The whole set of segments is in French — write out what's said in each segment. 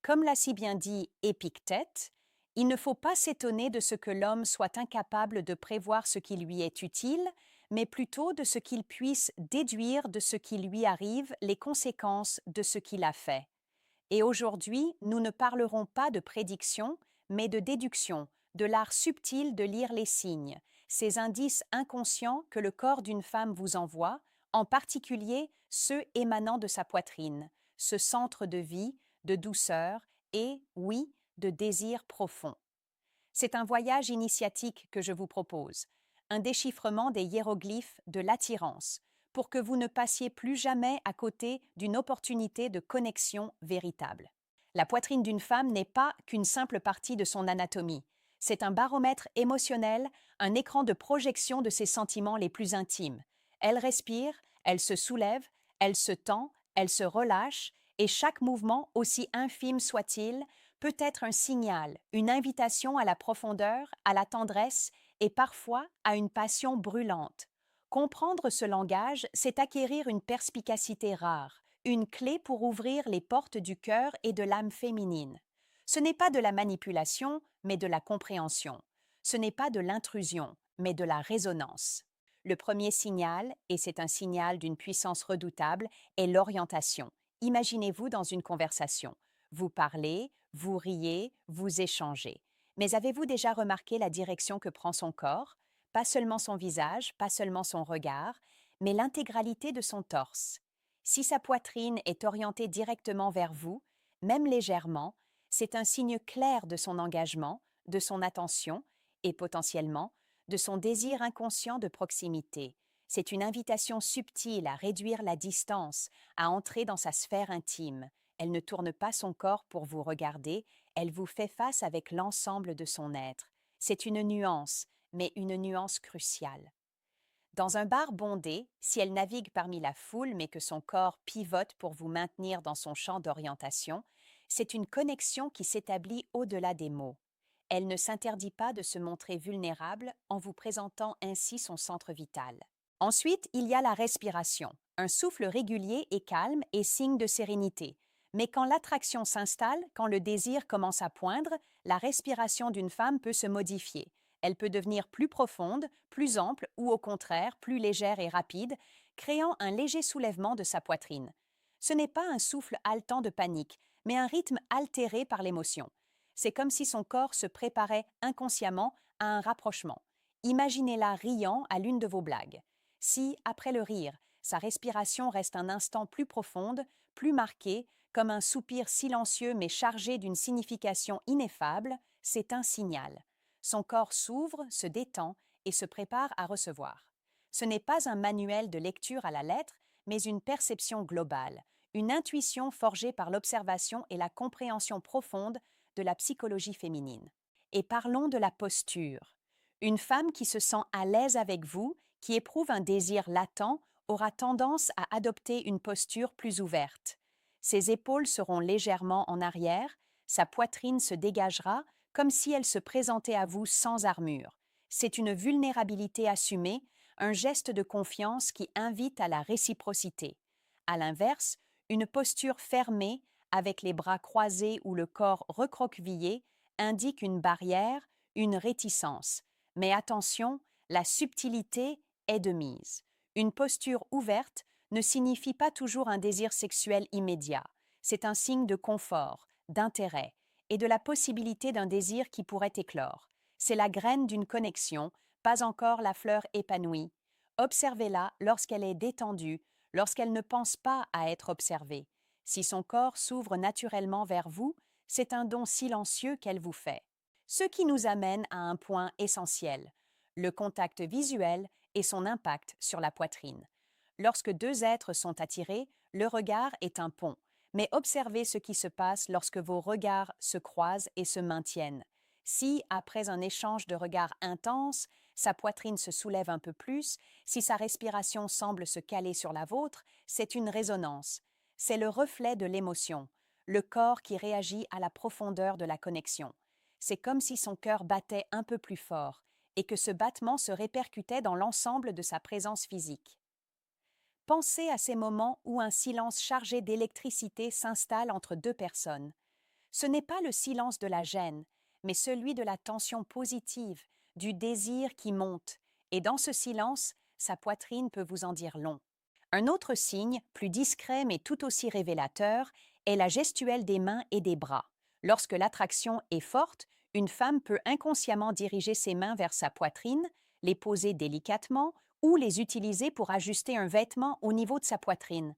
Comme l'a si bien dit Épictète, il ne faut pas s'étonner de ce que l'homme soit incapable de prévoir ce qui lui est utile, mais plutôt de ce qu'il puisse déduire de ce qui lui arrive les conséquences de ce qu'il a fait. Et aujourd'hui, nous ne parlerons pas de prédiction, mais de déduction, de l'art subtil de lire les signes, ces indices inconscients que le corps d'une femme vous envoie, en particulier ceux émanant de sa poitrine, ce centre de vie, de douceur et, oui, de désir profond. C'est un voyage initiatique que je vous propose, un déchiffrement des hiéroglyphes de l'attirance, pour que vous ne passiez plus jamais à côté d'une opportunité de connexion véritable. La poitrine d'une femme n'est pas qu'une simple partie de son anatomie. C'est un baromètre émotionnel, un écran de projection de ses sentiments les plus intimes. Elle respire, elle se soulève, elle se tend, elle se relâche, et chaque mouvement, aussi infime soit-il, peut être un signal, une invitation à la profondeur, à la tendresse et parfois à une passion brûlante. Comprendre ce langage, c'est acquérir une perspicacité rare, une clé pour ouvrir les portes du cœur et de l'âme féminine. Ce n'est pas de la manipulation, mais de la compréhension. Ce n'est pas de l'intrusion, mais de la résonance. Le premier signal, et c'est un signal d'une puissance redoutable, est l'orientation. Imaginez-vous dans une conversation. Vous parlez, vous riez, vous échangez. Mais avez-vous déjà remarqué la direction que prend son corps? Pas seulement son visage, pas seulement son regard, mais l'intégralité de son torse. Si sa poitrine est orientée directement vers vous, même légèrement, c'est un signe clair de son engagement, de son attention et potentiellement de son désir inconscient de proximité. C'est une invitation subtile à réduire la distance, à entrer dans sa sphère intime. Elle ne tourne pas son corps pour vous regarder, elle vous fait face avec l'ensemble de son être. C'est une nuance, mais une nuance cruciale. Dans un bar bondé, si elle navigue parmi la foule mais que son corps pivote pour vous maintenir dans son champ d'orientation, c'est une connexion qui s'établit au-delà des mots. Elle ne s'interdit pas de se montrer vulnérable en vous présentant ainsi son centre vital. Ensuite, il y a la respiration. Un souffle régulier et calme est signe de sérénité. Mais quand l'attraction s'installe, quand le désir commence à poindre, la respiration d'une femme peut se modifier. Elle peut devenir plus profonde, plus ample ou au contraire plus légère et rapide, créant un léger soulèvement de sa poitrine. Ce n'est pas un souffle haletant de panique, mais un rythme altéré par l'émotion. C'est comme si son corps se préparait inconsciemment à un rapprochement. Imaginez-la riant à l'une de vos blagues. Si, après le rire, sa respiration reste un instant plus profonde, plus marquée, comme un soupir silencieux mais chargé d'une signification ineffable, c'est un signal. Son corps s'ouvre, se détend et se prépare à recevoir. Ce n'est pas un manuel de lecture à la lettre, mais une perception globale, une intuition forgée par l'observation et la compréhension profonde de la psychologie féminine. Et parlons de la posture. Une femme qui se sent à l'aise avec vous, qui éprouve un désir latent, aura tendance à adopter une posture plus ouverte. Ses épaules seront légèrement en arrière, sa poitrine se dégagera comme si elle se présentait à vous sans armure. C'est une vulnérabilité assumée, un geste de confiance qui invite à la réciprocité. À l'inverse, une posture fermée, avec les bras croisés ou le corps recroquevillé, indique une barrière, une réticence. Mais attention, la subtilité est de mise. Une posture ouverte ne signifie pas toujours un désir sexuel immédiat. C'est un signe de confort, d'intérêt et de la possibilité d'un désir qui pourrait éclore. C'est la graine d'une connexion, pas encore la fleur épanouie. Observez-la lorsqu'elle est détendue, lorsqu'elle ne pense pas à être observée. Si son corps s'ouvre naturellement vers vous, c'est un don silencieux qu'elle vous fait. Ce qui nous amène à un point essentiel, le contact visuel et son impact sur la poitrine. Lorsque deux êtres sont attirés, le regard est un pont. Mais observez ce qui se passe lorsque vos regards se croisent et se maintiennent. Si, après un échange de regards intense, sa poitrine se soulève un peu plus, si sa respiration semble se caler sur la vôtre, c'est une résonance. C'est le reflet de l'émotion, le corps qui réagit à la profondeur de la connexion. C'est comme si son cœur battait un peu plus fort et que ce battement se répercutait dans l'ensemble de sa présence physique. Pensez à ces moments où un silence chargé d'électricité s'installe entre deux personnes. Ce n'est pas le silence de la gêne, mais celui de la tension positive, du désir qui monte, et dans ce silence, sa poitrine peut vous en dire long. Un autre signe, plus discret mais tout aussi révélateur, est la gestuelle des mains et des bras. Lorsque l'attraction est forte, une femme peut inconsciemment diriger ses mains vers sa poitrine, les poser délicatement ou les utiliser pour ajuster un vêtement au niveau de sa poitrine.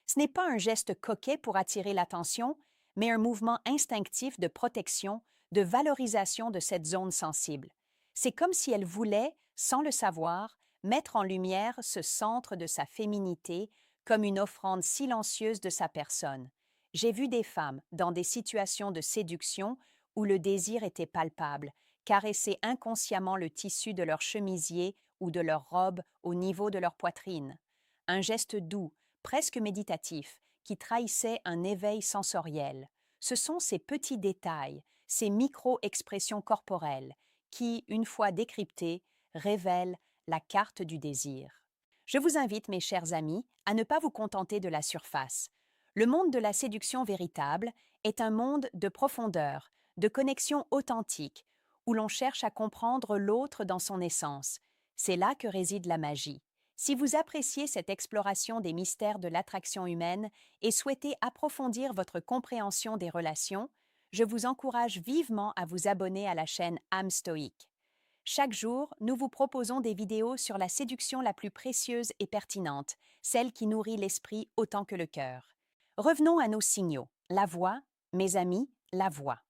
Ce n'est pas un geste coquet pour attirer l'attention, mais un mouvement instinctif de protection, de valorisation de cette zone sensible. C'est comme si elle voulait, sans le savoir, mettre en lumière ce centre de sa féminité comme une offrande silencieuse de sa personne. J'ai vu des femmes, dans des situations de séduction où le désir était palpable, caresser inconsciemment le tissu de leur chemisier ou de leur robe au niveau de leur poitrine. Un geste doux, presque méditatif, qui trahissait un éveil sensoriel. Ce sont ces petits détails, ces micro-expressions corporelles, qui, une fois décryptées, révèlent la carte du désir. Je vous invite, mes chers amis, à ne pas vous contenter de la surface. Le monde de la séduction véritable est un monde de profondeur, de connexion authentique, où l'on cherche à comprendre l'autre dans son essence. C'est là que réside la magie. Si vous appréciez cette exploration des mystères de l'attraction humaine et souhaitez approfondir votre compréhension des relations, je vous encourage vivement à vous abonner à la chaîne âme stoïque. Chaque jour, nous vous proposons des vidéos sur la séduction la plus précieuse et pertinente, celle qui nourrit l'esprit autant que le cœur. Revenons à nos signaux. La voix, mes amis, la voix.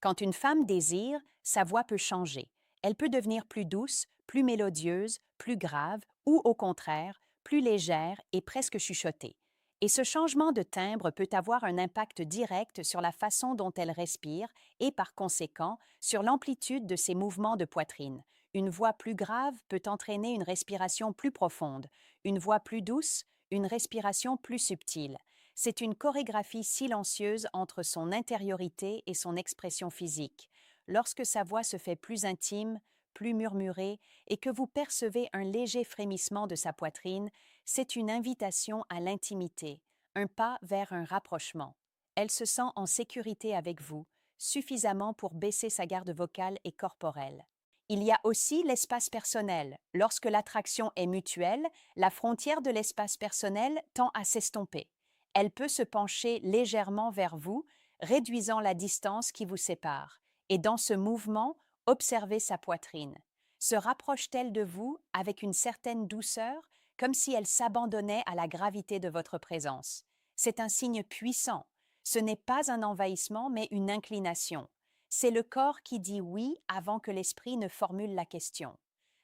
Quand une femme désire, sa voix peut changer. Elle peut devenir plus douce, plus mélodieuse, plus grave ou, au contraire, plus légère et presque chuchotée. Et ce changement de timbre peut avoir un impact direct sur la façon dont elle respire et, par conséquent, sur l'amplitude de ses mouvements de poitrine. Une voix plus grave peut entraîner une respiration plus profonde, une voix plus douce, une respiration plus subtile. C'est une chorégraphie silencieuse entre son intériorité et son expression physique. Lorsque sa voix se fait plus intime, plus murmurée, et que vous percevez un léger frémissement de sa poitrine, c'est une invitation à l'intimité, un pas vers un rapprochement. Elle se sent en sécurité avec vous, suffisamment pour baisser sa garde vocale et corporelle. Il y a aussi l'espace personnel. Lorsque l'attraction est mutuelle, la frontière de l'espace personnel tend à s'estomper. Elle peut se pencher légèrement vers vous, réduisant la distance qui vous sépare. Et dans ce mouvement, observez sa poitrine. Se rapproche-t-elle de vous avec une certaine douceur, comme si elle s'abandonnait à la gravité de votre présence? C'est un signe puissant. Ce n'est pas un envahissement, mais une inclination. C'est le corps qui dit oui avant que l'esprit ne formule la question.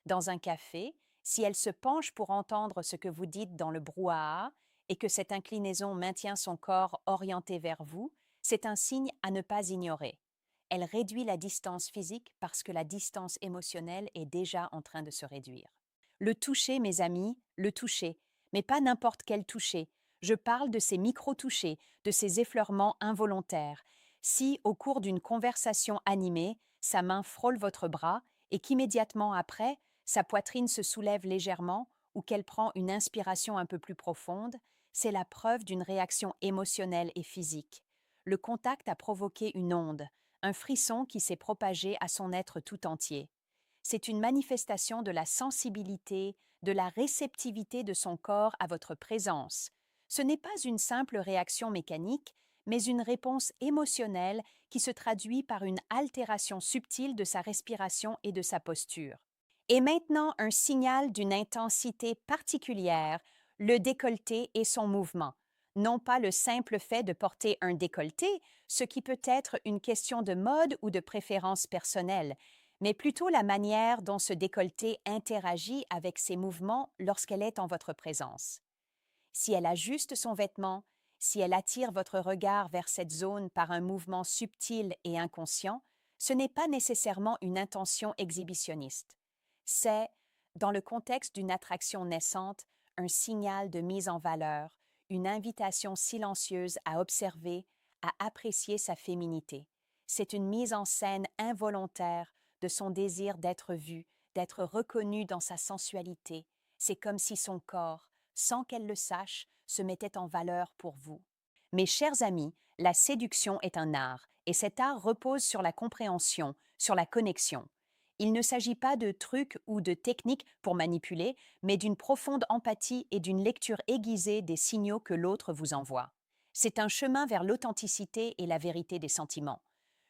Dans un café, si elle se penche pour entendre ce que vous dites dans le brouhaha et que cette inclinaison maintient son corps orienté vers vous, c'est un signe à ne pas ignorer. Elle réduit la distance physique parce que la distance émotionnelle est déjà en train de se réduire. Le toucher, mes amis, le toucher, mais pas n'importe quel toucher. Je parle de ces micro-touchés, de ces effleurements involontaires. Si, au cours d'une conversation animée, sa main frôle votre bras et qu'immédiatement après, sa poitrine se soulève légèrement ou qu'elle prend une inspiration un peu plus profonde, c'est la preuve d'une réaction émotionnelle et physique. Le contact a provoqué une onde, un frisson qui s'est propagé à son être tout entier. C'est une manifestation de la sensibilité, de la réceptivité de son corps à votre présence. Ce n'est pas une simple réaction mécanique, mais une réponse émotionnelle qui se traduit par une altération subtile de sa respiration et de sa posture. Et maintenant, un signal d'une intensité particulière, le décolleté et son mouvement. Non pas le simple fait de porter un décolleté, ce qui peut être une question de mode ou de préférence personnelle, mais plutôt la manière dont ce décolleté interagit avec ses mouvements lorsqu'elle est en votre présence. Si elle ajuste son vêtement, si elle attire votre regard vers cette zone par un mouvement subtil et inconscient, ce n'est pas nécessairement une intention exhibitionniste. C'est, dans le contexte d'une attraction naissante, un signal de mise en valeur, une invitation silencieuse à observer, à apprécier sa féminité. C'est une mise en scène involontaire de son désir d'être vu, d'être reconnu dans sa sensualité. C'est comme si son corps, sans qu'elle le sache, se mettait en valeur pour vous. Mes chers amis, la séduction est un art Et cet art repose sur la compréhension, sur la connexion. Il ne s'agit pas de trucs ou de techniques pour manipuler, mais d'une profonde empathie et d'une lecture aiguisée des signaux que l'autre vous envoie. C'est un chemin vers l'authenticité et la vérité des sentiments.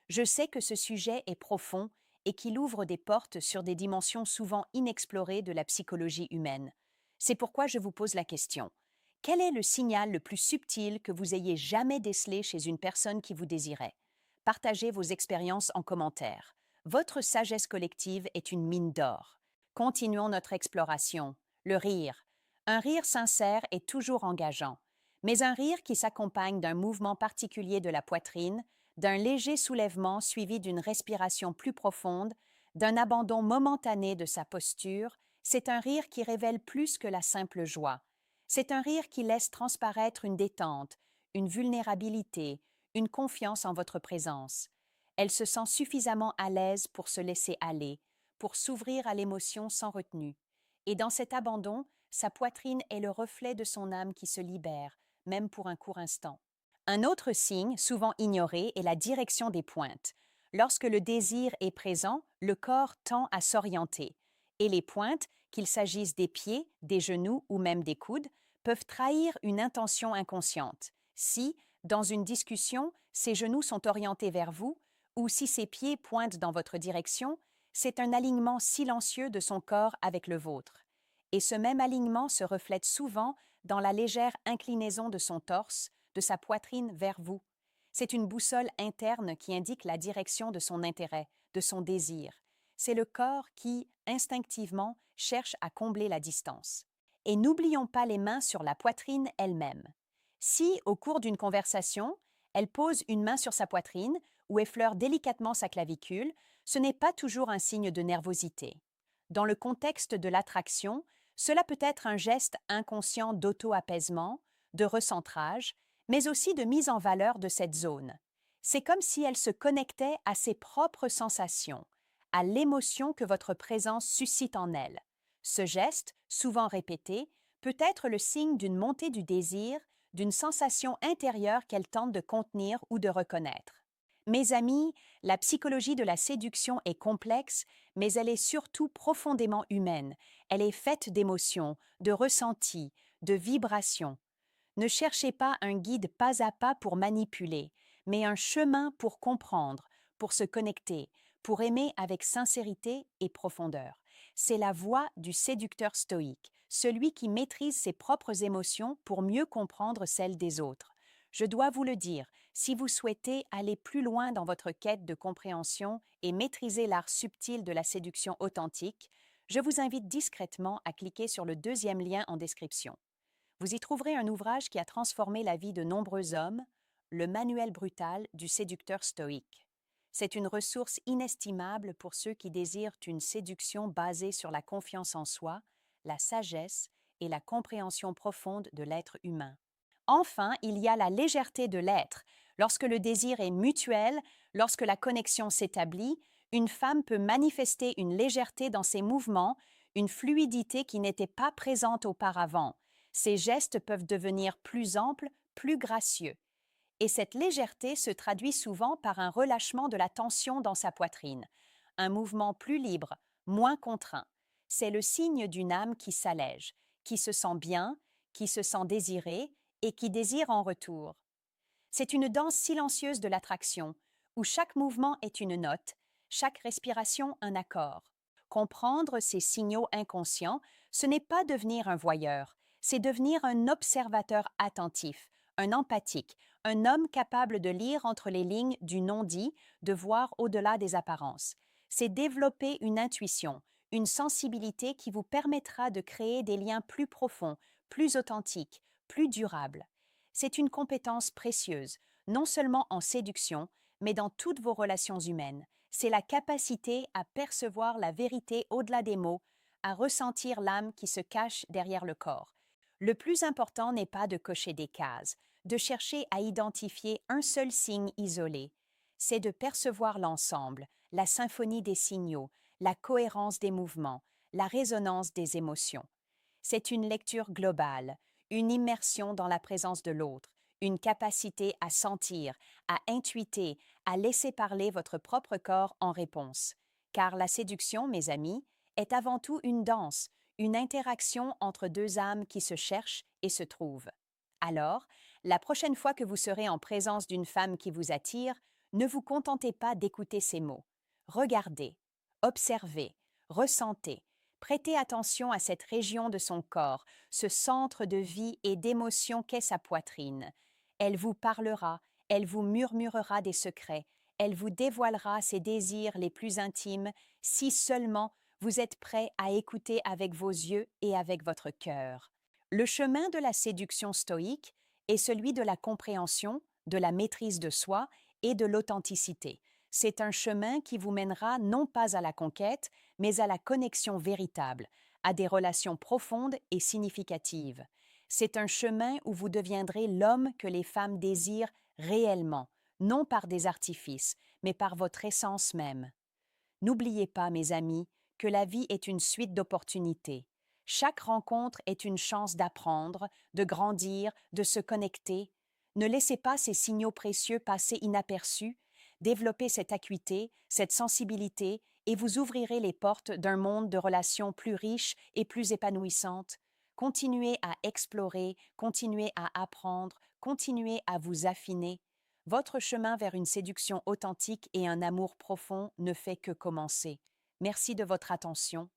Je sais que ce sujet est profond et qu'il ouvre des portes sur des dimensions souvent inexplorées de la psychologie humaine. C'est pourquoi je vous pose la question. Quel est le signal le plus subtil que vous ayez jamais décelé chez une personne qui vous désirait? Partagez vos expériences en commentaire. Votre sagesse collective est une mine d'or. Continuons notre exploration. Le rire. Un rire sincère est toujours engageant, mais un rire qui s'accompagne d'un mouvement particulier de la poitrine, d'un léger soulèvement suivi d'une respiration plus profonde, d'un abandon momentané de sa posture, c'est un rire qui révèle plus que la simple joie. C'est un rire qui laisse transparaître une détente, une vulnérabilité, une confiance en votre présence. Elle se sent suffisamment à l'aise pour se laisser aller, pour s'ouvrir à l'émotion sans retenue. Et dans cet abandon, sa poitrine est le reflet de son âme qui se libère, même pour un court instant. Un autre signe, souvent ignoré, est la direction des pointes. Lorsque le désir est présent, le corps tend à s'orienter. Et les pointes, qu'il s'agisse des pieds, des genoux ou même des coudes, peuvent trahir une intention inconsciente. Si, dans une discussion, ses genoux sont orientés vers vous, ou si ses pieds pointent dans votre direction, c'est un alignement silencieux de son corps avec le vôtre. Et ce même alignement se reflète souvent dans la légère inclinaison de son torse, de sa poitrine vers vous. C'est une boussole interne qui indique la direction de son intérêt, de son désir. C'est le corps qui, instinctivement, cherche à combler la distance. Et n'oublions pas les mains sur la poitrine elle-même. Si, au cours d'une conversation, elle pose une main sur sa poitrine ou effleure délicatement sa clavicule, ce n'est pas toujours un signe de nervosité. Dans le contexte de l'attraction, cela peut être un geste inconscient d'auto-apaisement, de recentrage, mais aussi de mise en valeur de cette zone. C'est comme si elle se connectait à ses propres sensations, à l'émotion que votre présence suscite en elle. Ce geste, souvent répété, peut être le signe d'une montée du désir, d'une sensation intérieure qu'elle tente de contenir ou de reconnaître. Mes amis, la psychologie de la séduction est complexe, mais elle est surtout profondément humaine. Elle est faite d'émotions, de ressentis, de vibrations. Ne cherchez pas un guide pas à pas pour manipuler, mais un chemin pour comprendre, pour se connecter, pour aimer avec sincérité et profondeur. C'est la voie du séducteur stoïque, celui qui maîtrise ses propres émotions pour mieux comprendre celles des autres. Je dois vous le dire, si vous souhaitez aller plus loin dans votre quête de compréhension et maîtriser l'art subtil de la séduction authentique, je vous invite discrètement à cliquer sur le deuxième lien en description. Vous y trouverez un ouvrage qui a transformé la vie de nombreux hommes, le Manuel brutal du séducteur stoïque. C'est une ressource inestimable pour ceux qui désirent une séduction basée sur la confiance en soi, la sagesse et la compréhension profonde de l'être humain. Enfin, il y a la légèreté de l'être. Lorsque le désir est mutuel, lorsque la connexion s'établit, une femme peut manifester une légèreté dans ses mouvements, une fluidité qui n'était pas présente auparavant. Ses gestes peuvent devenir plus amples, plus gracieux. Et cette légèreté se traduit souvent par un relâchement de la tension dans sa poitrine, un mouvement plus libre, moins contraint. C'est le signe d'une âme qui s'allège, qui se sent bien, qui se sent désirée et qui désire en retour. C'est une danse silencieuse de l'attraction, où chaque mouvement est une note, chaque respiration un accord. Comprendre ces signaux inconscients, ce n'est pas devenir un voyeur, c'est devenir un observateur attentif, un empathique, un homme capable de lire entre les lignes du non-dit, de voir au-delà des apparences. C'est développer une intuition, une sensibilité qui vous permettra de créer des liens plus profonds, plus authentiques, plus durables. C'est une compétence précieuse, non seulement en séduction, mais dans toutes vos relations humaines. C'est la capacité à percevoir la vérité au-delà des mots, à ressentir l'âme qui se cache derrière le corps. Le plus important n'est pas de cocher des cases, de chercher à identifier un seul signe isolé. C'est de percevoir l'ensemble, la symphonie des signaux, la cohérence des mouvements, la résonance des émotions. C'est une lecture globale, une immersion dans la présence de l'autre, une capacité à sentir, à intuiter, à laisser parler votre propre corps en réponse. Car la séduction, mes amis, est avant tout une danse, une interaction entre deux âmes qui se cherchent et se trouvent. Alors, la prochaine fois que vous serez en présence d'une femme qui vous attire, ne vous contentez pas d'écouter ces mots. Regardez, observez, ressentez, prêtez attention à cette région de son corps, ce centre de vie et d'émotion qu'est sa poitrine. Elle vous parlera, elle vous murmurera des secrets, elle vous dévoilera ses désirs les plus intimes, si seulement vous êtes prêt à écouter avec vos yeux et avec votre cœur. Le chemin de la séduction stoïque est celui de la compréhension, de la maîtrise de soi et de l'authenticité. C'est un chemin qui vous mènera non pas à la conquête, mais à la connexion véritable, à des relations profondes et significatives. C'est un chemin où vous deviendrez l'homme que les femmes désirent réellement, non par des artifices, mais par votre essence même. N'oubliez pas, mes amis, que la vie est une suite d'opportunités. Chaque rencontre est une chance d'apprendre, de grandir, de se connecter. Ne laissez pas ces signaux précieux passer inaperçus. Développez cette acuité, cette sensibilité, et vous ouvrirez les portes d'un monde de relations plus riches et plus épanouissantes. Continuez à explorer, continuez à apprendre, continuez à vous affiner. Votre chemin vers une séduction authentique et un amour profond ne fait que commencer. Merci de votre attention.